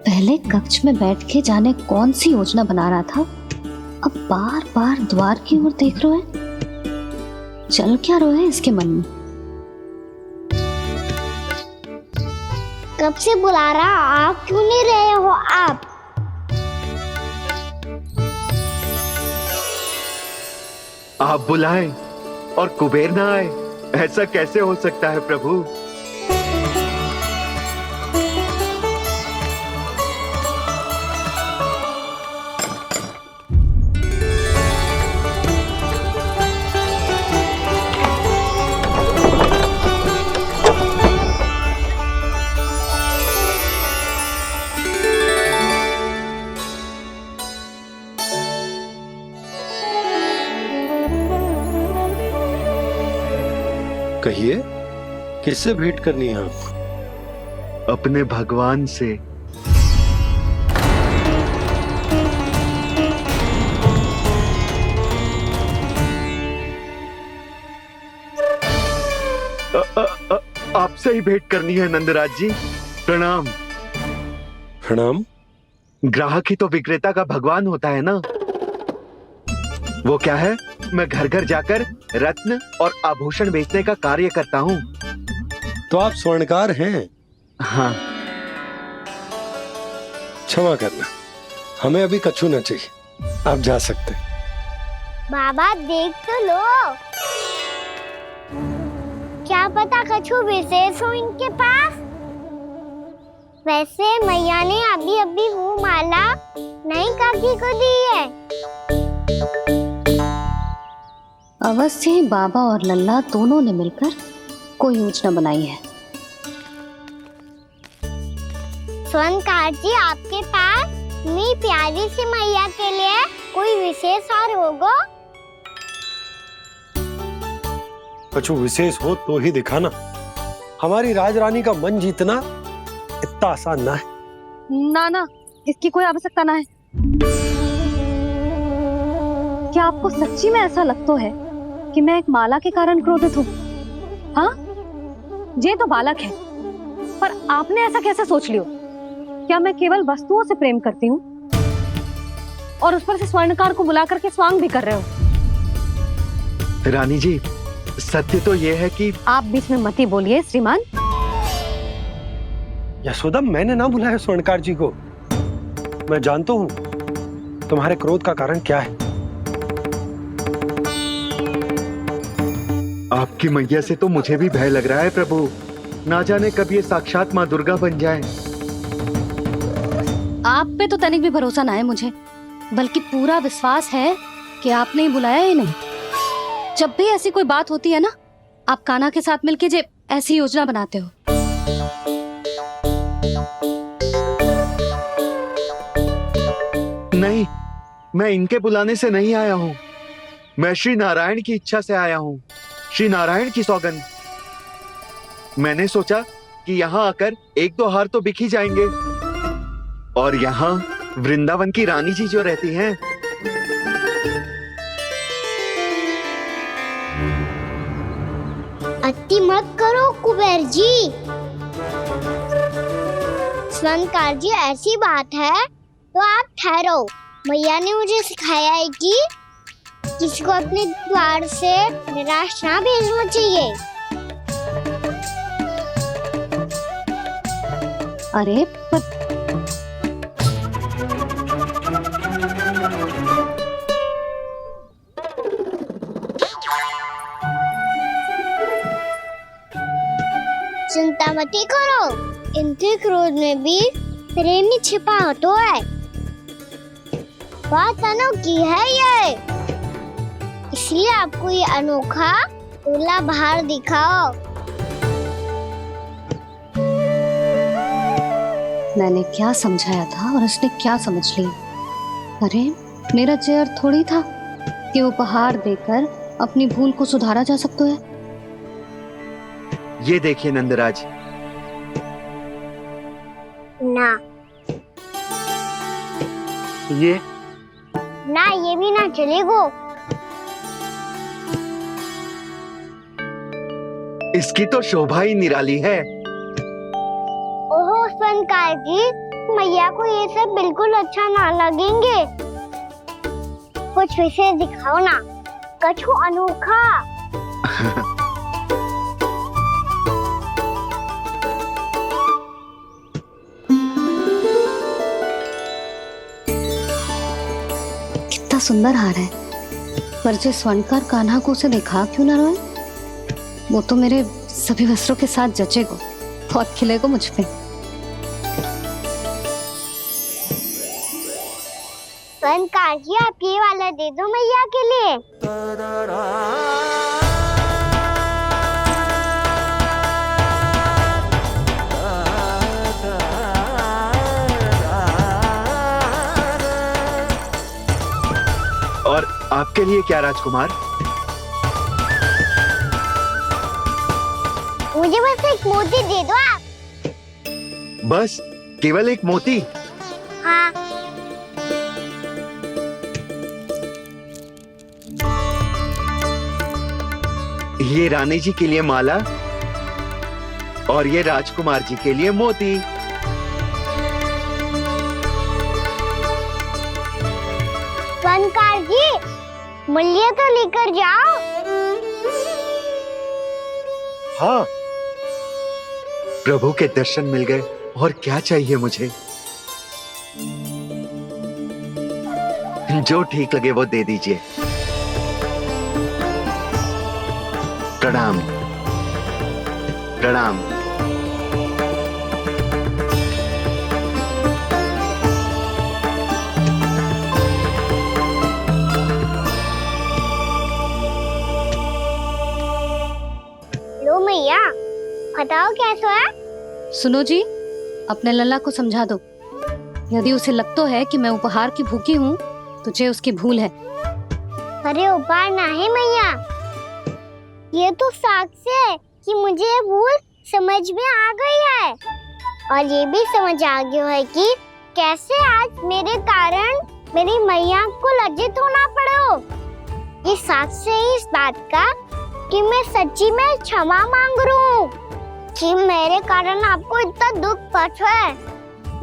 पहले कक्ष में बैठ के जाने कौन सी योजना बना रहा था, अब बार बार द्वार की ओर देख रहे हैं। चल क्या रहे हैं इसके मन में? कब से बुला रहा, आप क्यों नहीं रहे हो? आप बुलाएं और कुबेर ना आए, ऐसा कैसे हो सकता है प्रभु? कहिए, किससे भेंट करनी है आपको? अपने भगवान से। आपसे ही भेंट करनी है नंदराज जी। प्रणाम। प्रणाम। ग्राहक ही तो विक्रेता का भगवान होता है ना। वो क्या है, मैं घर घर जाकर रत्न और आभूषण बेचने का कार्य करता हूँ। तो आप स्वर्णकार हैं? हाँ। क्षमा करना, हमें अभी कछु न चाहिए, आप जा सकते। बाबा देख तो लो, क्या पता कछु विशेष हो इनके पास। वैसे मैया ने अभी अभी वो माला नई काकी को दी है। अवश्य ही बाबा और लल्ला दोनों ने मिलकर कोई योजना बनाई है। स्वर्णकार जी, आपके पास मेरी प्यारी सी मैया के लिए कोई विशेष और होगा? कछु विशेष हो तो ही दिखाना। हमारी राजरानी का मन जीतना इतना आसान ना है। ना ना, इसकी कोई आवश्यकता ना है। क्या आपको सच्ची में ऐसा लगता है कि मैं एक माला के कारण क्रोधित हूँ? हाँ, ये तो बालक है, पर आपने ऐसा कैसे सोच लियो? क्या मैं केवल वस्तुओं से प्रेम करती हूँ और उस पर से स्वर्णकार को बुला करके स्वांग भी कर रहे हो? रानी जी, सत्य तो ये है कि आप बीच में मत ही बोलिए श्रीमान। यशोदा, मैंने ना बुलाया स्वर्णकार जी को। मैं जानता हूँ तुम्हारे क्रोध का कारण क्या है। आपकी मैया से तो मुझे भी भय लग रहा है प्रभु। ना जाने कब ये साक्षात माँ दुर्गा बन जाए। आप पे तो तनिक भी भरोसा ना है मुझे, बल्कि पूरा विश्वास है कि आपने ही बुलाया ही नहीं। जब भी ऐसी कोई बात होती है ना, आप कान्हा के साथ मिलके जे ऐसी योजना बनाते हो। नहीं, मैं इनके बुलाने से नहीं आया हूँ। मैं श्री नारायण की इच्छा से आया हूँ। श्री नारायण की सौगंध। मैंने सोचा कि यहाँ आकर एक दो हार तो बिक ही जाएंगे। और यहाँ वृंदावन की रानी जी जो रहती हैं, अति मत करो कुबेर जी। स्वर्णकार जी, ऐसी बात है तो आप ठहरो। मैया ने मुझे सिखाया है कि किसी को अपने द्वार से निराश ना भेजना चाहिए। अरे पर चिंता मत करो, इनके क्रोध में भी प्रेम ही छिपा होता है। बात अनोखी है ये, इसलिए आपको ये अनोखा दूल्हा बाहर दिखाओ। मैंने क्या समझाया था और उसने क्या समझ लिया? अरे मेरा चेयर थोड़ी था कि उपहार देकर अपनी भूल को सुधारा जा सकता है। ये देखिए नंदराज। ना ये ना, ये भी ना चलेगो। इसकी तो शोभा ही निराली है। ओहो स्वर्णकार जी, मैया को ये सब बिल्कुल अच्छा ना लगेंगे। कुछ विशेष दिखाओ ना, कछु अनोखा। कितना सुंदर हार है, पर जो स्वर्णकार कान्हा को उसे दिखा क्यों ना रोए? वो तो मेरे सभी वस्त्रों के साथ जचेगा, बहुत खिलेगा मुझ पे। स्वर्णकार जी, आप ये वाला दे दो मैया के लिए। और आपके लिए क्या राजकुमार? मुझे बस एक मोती दे दो आप। बस केवल एक मोती? हाँ। ये रानी जी के लिए माला और ये राजकुमार जी के लिए मोती। स्वर्णकार जी, मूल्य तो लेकर जाओ। हाँ, प्रभु के दर्शन मिल गए, और क्या चाहिए मुझे? जो ठीक लगे वो दे दीजिए। प्रणाम प्रणाम। लो मैया, बताओ कैसा है? सुनो जी, अपने लल्ला को समझा दो। यदि उसे लगता है कि मैं उपहार की भूखी हूँ, तो ये उसकी भूल है। अरे उपहार ना है मैया, ये तो साक्ष्य है कि मुझे ये भूल समझ में आ गई है, और ये भी समझ आ गया है कि कैसे आज मेरे कारण मेरी मैया को लज्जित होना पड़ो। ये साक्ष्य है इस बात का कि मैं सच्ची में क्षमा मांग रहा हूँ कि मेरे कारण आपको इतना दुख पहुंचा है।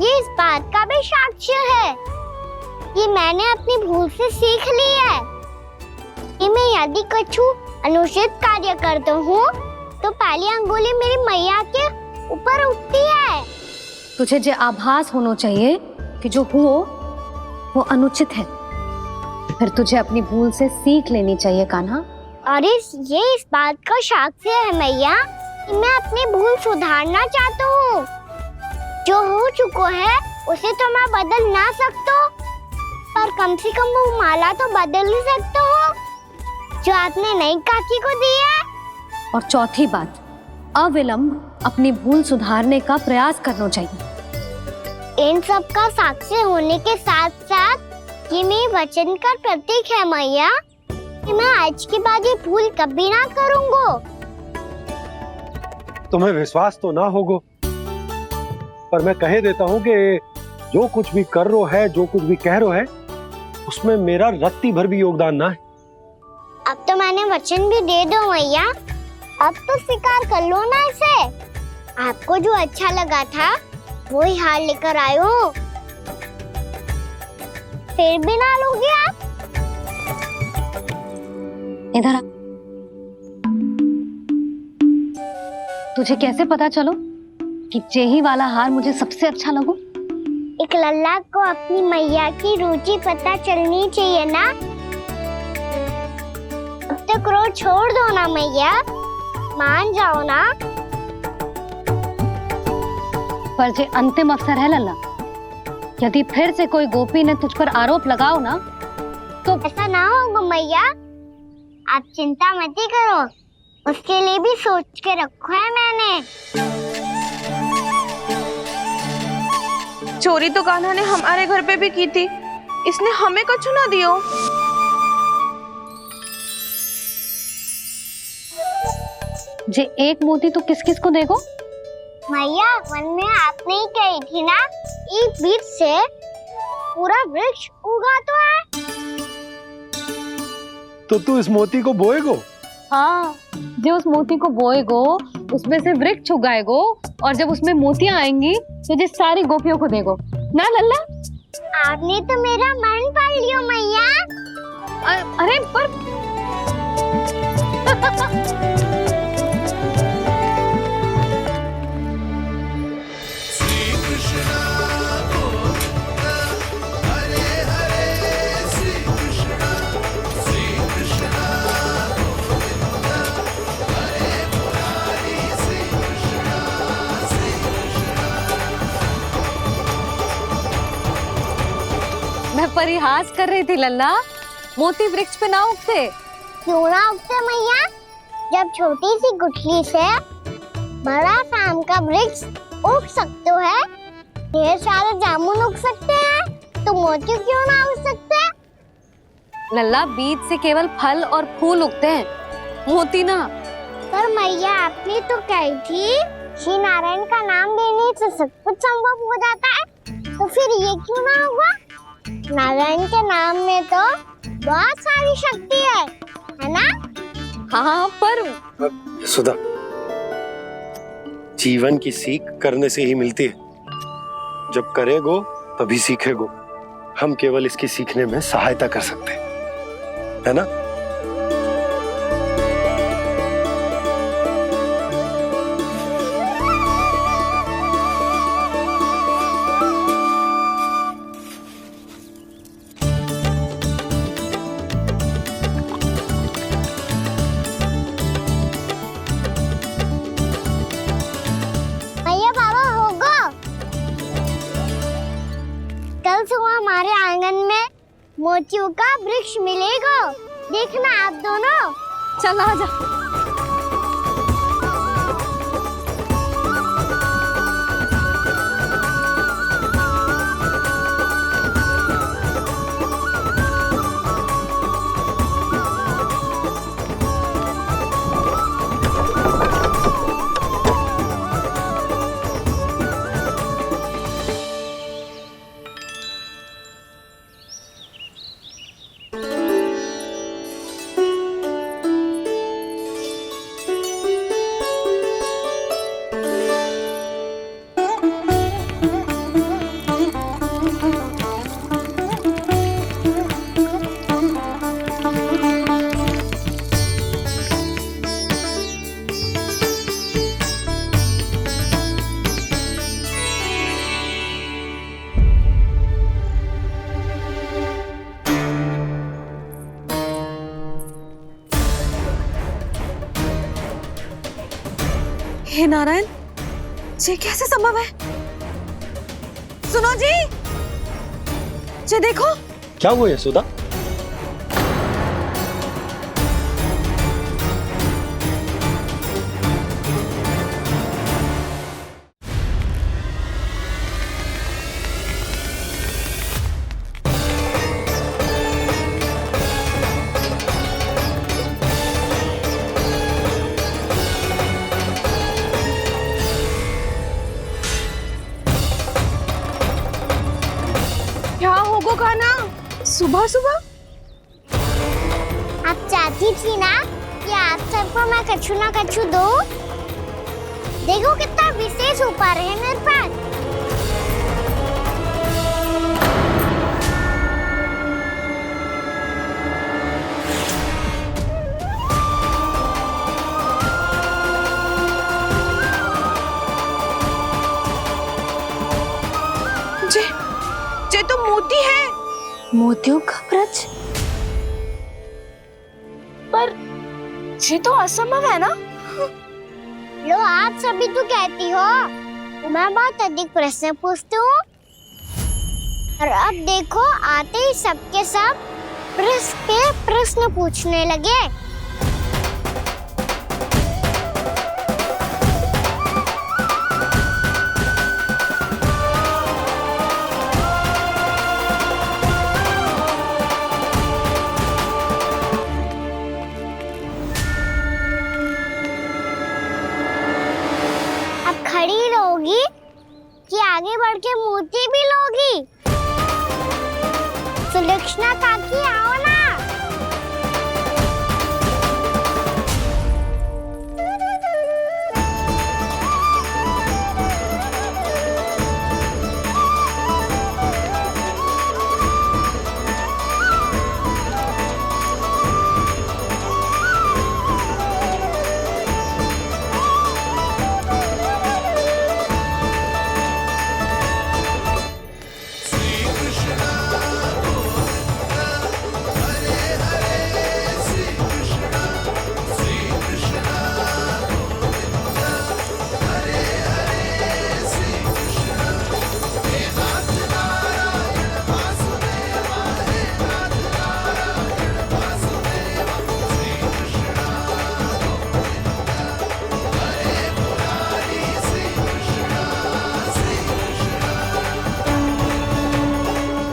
ये इस बात का भी साक्ष्य है कि मैंने अपनी भूल से सीख ली है कि मैं यदि कछु अनुचित कार्य करता हूँ तो पहली अंगुली मेरी मैया के ऊपर उठती है। तुझे जो आभास होना चाहिए कि जो हुआ वो अनुचित है, फिर तुझे अपनी भूल से सीख लेनी चाहिए कान्हा। और ये इस बात का साक्ष्य है मैया कि मैं अपनी भूल सुधारना चाहता हूँ। जो हो चुका है उसे तो मैं बदल ना सकता, पर कम से कम वो माला तो बदल ही सकता हूँ जो आपने नई काकी को दी है। और चौथी बात, अविलंब अपनी भूल सुधारने का प्रयास करना चाहिए। इन सब का साक्षी होने के साथ साथ ये मेरे वचन का प्रतीक है मैया कि मैं आज के बाद ये भूल कभी ना करूँगा। तुम्हें विश्वास तो ना होगो, पर मैं कह देता हूँ कि जो कुछ भी कर रो है, जो कुछ भी कह रो है, उसमें मेरा रत्ती भर भी योगदान ना है। अब तो मैंने वचन भी दे दो मैया, अब तो स्वीकार कर लो ना इसे। आपको जो अच्छा लगा था वो ही हार लेकर आयो, फिर भी ना लोगे आप? इधर आ। तुझे कैसे पता चलो कि यही वाला हार मुझे सबसे अच्छा लगो? एक लल्ला को अपनी मैया की रुचि पता चलनी चाहिए ना। अब तो क्रोध छोड़ दो ना मैया, मान जाओ ना। पर जे अंतिम अवसर है लल्ला, यदि फिर से कोई गोपी ने तुझ पर आरोप लगाओ ना तो ऐसा ना होगा मैया, आप चिंता मत ही करो, उसके लिए भी सोच के रखा है मैंने। चोरी तो कान्हा ने हमारे घर पे भी की थी, इसने हमें कुछ ना दियो। जे एक मोती तो किस किस को देगो? मैया, मन में आपने ही कही थी ना, एक बीज से पूरा वृक्ष उगा तो है। तो तू इस मोती को बोएगो? हाँ, जो उस मोती को बोएगो उसमें से वृक्ष उगाएगो, और जब उसमें मोतियां आएंगी तो जो सारी गोपियों को देगो। ना लल्ला। आपने तो मेरा मन पढ़ लियो मैया। अरे पर मैं परिहास कर रही थी लल्ला, मोती वृक्ष पे ना उगते। क्यों ना उगते मैया? जब छोटी सी गुठली से बड़ा आम का वृक्ष उग सकते है, ढेर सारे जामुन उग सकते हैं, तो मोती क्यों ना उग सकते? लल्ला, बीज से केवल फल और फूल उगते हैं, मोती ना। पर मैया आपने तो कही थी श्री नारायण का नाम लेने से सब कुछ संभव हो जाता है, तो फिर ये क्यों ना हुआ? नारायण के नाम में तो बहुत सारी शक्ति है ना? हाँ पर सुधा, जीवन की सीख करने से ही मिलती है। जब करेगो तभी सीखेगो। हम केवल इसकी सीखने में सहायता कर सकते हैं, है ना? भैया बाबा होगो, कल सुबह हमारे आंगन में मोतियों का वृक्ष मिलेगा, देखना आप दोनों। चल आजा। हे नारायण, ये कैसे संभव है? सुनो जी, ये देखो। क्या हुआ यशोदा? क्या होगो खाना सुबह सुबह? आप चाहती थी ना कि आप सबको मैं कछु ना कछु दूं? देखो कितना विशेष उपहार है मेरे पास। ये तो मोती है। मोतियों का ब्रज? पर ये तो असंभव है ना? लो, आप सभी तो कहती हो मैं बहुत अधिक प्रश्न पूछती हूँ, और अब देखो आते ही सबके सब प्रश्न पूछने लगे। खड़ी रहोगी कि आगे बढ़ के मोती भी लोगी? सुलक्षणा काकी आओ ना।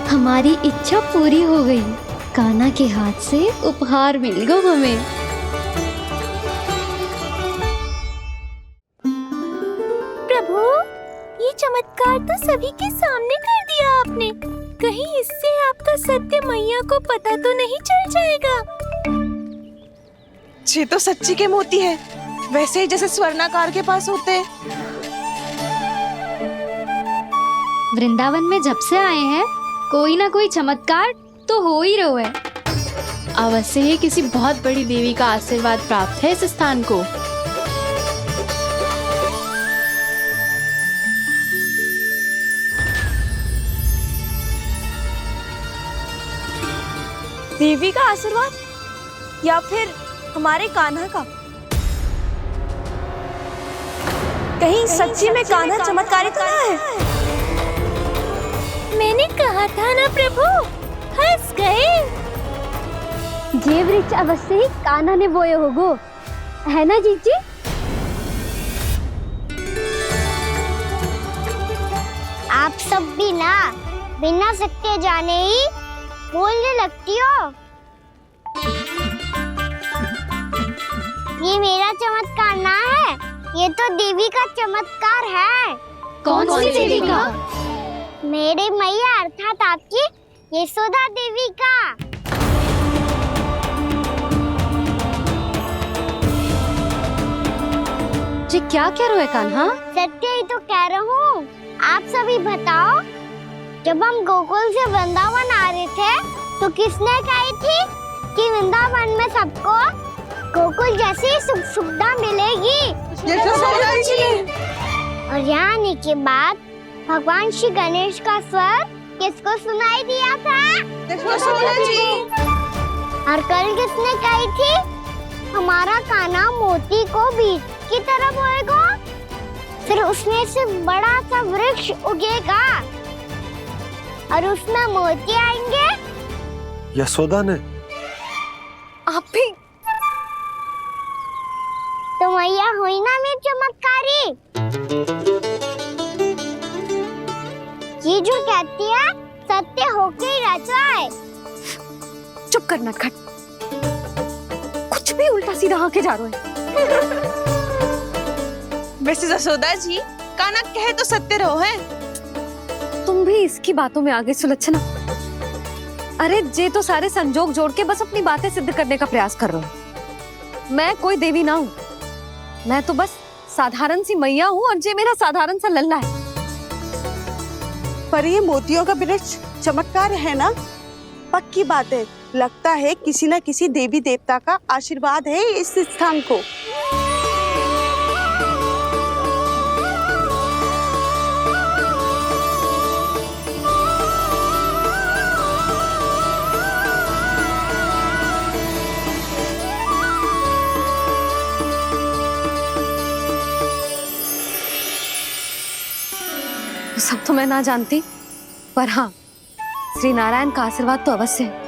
हमारी इच्छा पूरी हो गई। कान्हा के हाथ से उपहार मिल गया हमें। प्रभु, ये चमत्कार तो सभी के सामने कर दिया आपने। कहीं इससे आपका सत्य मैया को पता तो नहीं चल जाएगा? ये तो सच्ची के मोती है, वैसे ही जैसे स्वर्णाकार के पास होते हैं। वृंदावन में जब से आए हैं कोई ना कोई चमत्कार तो हो ही रहा है। अवश्य ही किसी बहुत बड़ी देवी का आशीर्वाद प्राप्त है इस स्थान को। देवी का आशीर्वाद या फिर हमारे कान्हा का? कहीं सच्ची में कान्हा चमत्कारी तो ना है? मैंने कहा था ना प्रभु, हंस गए। ये वृक्ष अवश्य ही कान्हा ने बोए होगो, है ना जीजी? आप सब भी ना बिना सत्य जाने ही बोलने लगती हो। ये मेरा चमत्कार ना है, ये तो देवी का चमत्कार है। कौन सी देवी का? मेरे मैया अर्थात आपकी यशोदा देवी का। जी क्या कह रहे हो कान्हा? सत्य ही तो कह रहा हूँ। आप सभी बताओ, जब हम गोकुल से वृंदावन आ रहे थे तो किसने कही थी कि वृंदावन में सबको गोकुल जैसी सुख सुविधा मिलेगी? यशोदा जी ने। और यहाँ आने के बाद भगवान श्री गणेश का स्वर किसको सुनाई दिया था? यशोदा जी। और कल किसने कही थी हमारा कान्हा मोती को बीज की तरह बोएगा, फिर उसमें से बड़ा सा वृक्ष उगेगा और उसमें मोती आएंगे? यशोदा ने। आप भी? तो मैया हुई ना मेरी चमत्कारी। ये जो कहती है सत्य होके ही रहता है। चुप कर नटखट, कुछ भी उल्टा सीधा आके जा रहे हैं। वैसे यशोदा जी, कान्हा कहे तो सत्य रहो है। तुम भी इसकी बातों में आगे सुलझना। अरे जे तो सारे संजोग जोड़ के बस अपनी बातें सिद्ध करने का प्रयास कर रहे हो। मैं कोई देवी ना हूँ, मैं तो बस साधारण सी मैया हूँ और जे मेरा साधारण सा लल्ला है। पर ये मोतियों का वृक्ष चमत्कार है ना? पक्की बात है, लगता है किसी न किसी देवी देवता का आशीर्वाद है इस स्थान को। सब तो मैं ना जानती, पर हाँ, श्री नारायण का आशीर्वाद तो अवश्य है।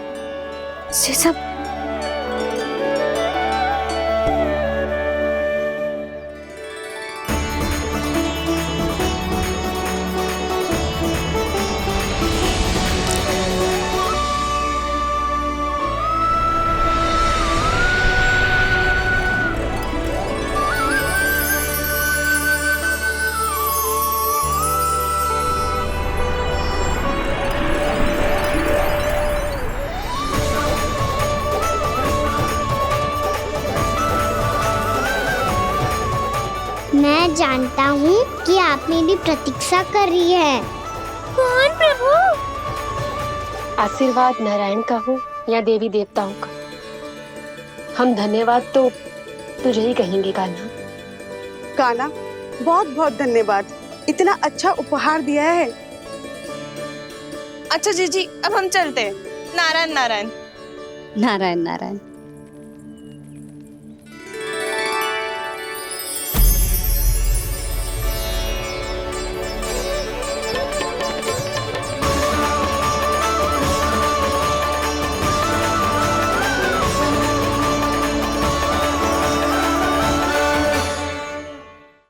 ये सब मैं जानता हूँ कि आप मेरी प्रतीक्षा कर रही है। कौन प्रभु? आशीर्वाद नारायण का हो या देवी देवताओं का, हम धन्यवाद तो तुझे ही कहेंगे कान्हा। कान्हा, बहुत बहुत धन्यवाद, इतना अच्छा उपहार दिया है। अच्छा जीजी, अब हम चलते हैं। नारायण नारायण। नारायण नारायण।